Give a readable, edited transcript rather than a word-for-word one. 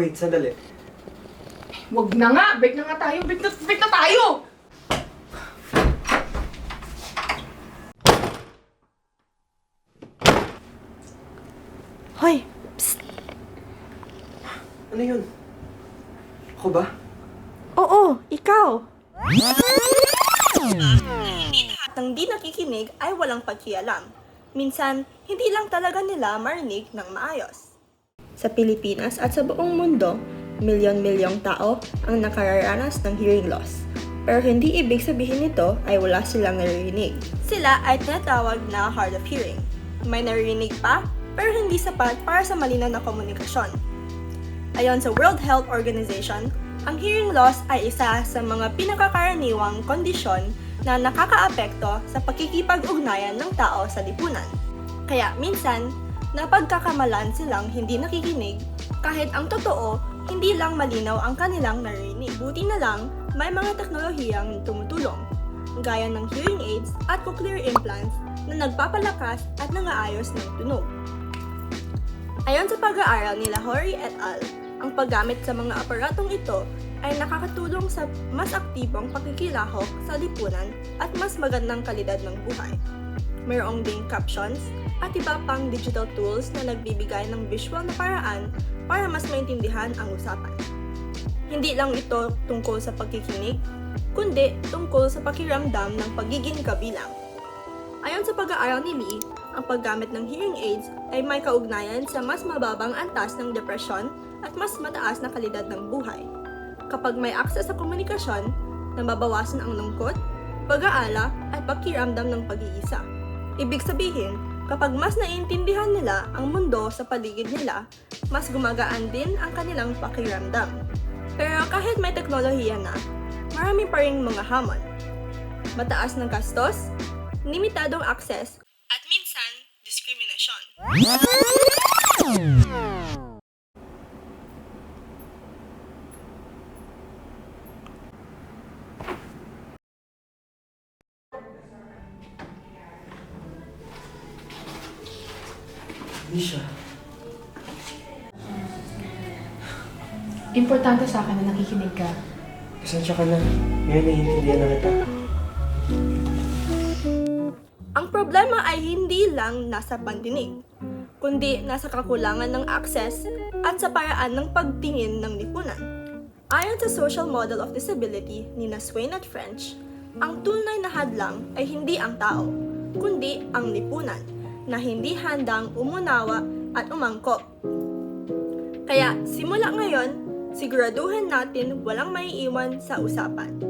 Wait, sandali. Wag na nga! Break na nga tayo! Break na tayo! Hoy! Psst! Ano yun? Ako ba? Oo, ikaw! At ang di nakikinig ay walang pagkialam. Minsan, hindi lang talaga nila marinig ng maayos. Sa Pilipinas at sa buong mundo, milyon-milyong tao ang nakararanas ng hearing loss. Pero hindi ibig sabihin nito ay wala silang naririnig. Sila ay tinatawag na hard of hearing. May naririnig pa, pero hindi sapat para sa malinaw na komunikasyon. Ayon sa World Health Organization, ang hearing loss ay isa sa mga pinakakaraniwang kondisyon na nakakaapekto sa pakikipag-ugnayan ng tao sa lipunan. Kaya minsan, napagkakamalan silang hindi nakikinig kahit ang totoo, hindi lang malinaw ang kanilang naririnig. Buti na lang, may mga teknolohiyang tumutulong, gaya ng hearing aids at cochlear implants na nagpapalakas at nangaayos ng tunog. Ayon sa pag-aaral ni Lahori et al., ang paggamit sa mga aparatong ito ay nakakatulong sa mas aktibong pakikilahok sa lipunan at mas magandang kalidad ng buhay. Mayroong ding captions at iba pang digital tools na nagbibigay ng visual na paraan para mas maintindihan ang usapan. Hindi lang ito tungkol sa pagkikinig, kundi tungkol sa pakiramdam ng pagiging kabilang. Ayon sa pag-aaral ni Lee, ang paggamit ng hearing aids ay may kaugnayan sa mas mababang antas ng depresyon at mas mataas na kalidad ng buhay. Kapag may akses sa komunikasyon, nababawasan ang lungkot, pag-aala at pakiramdam ng pag-iisa. Ibig sabihin, kapag mas naiintindihan nila ang mundo sa paligid nila, mas gumagaan din ang kanilang pakiramdam. Pero kahit may teknolohiya na, marami pa ring mga hamon. Mataas na gastos, limitadong akses, at minsan, diskriminasyon. Nisha. Importante sa akin na nakikinig ka. Pasensya ka na. Ngayon naiintindihan na kita. Ang problema ay hindi lang nasa pandinig, kundi nasa kakulangan ng akses at sa paraan ng pagtingin ng lipunan. Ayon sa Social Model of Disability ni Swain at French, ang tunay na hadlang ay hindi ang tao, kundi ang lipunan na hindi handang umunawa at umangkop. Kaya simula ngayon, siguraduhin natin walang maiiwan sa usapan.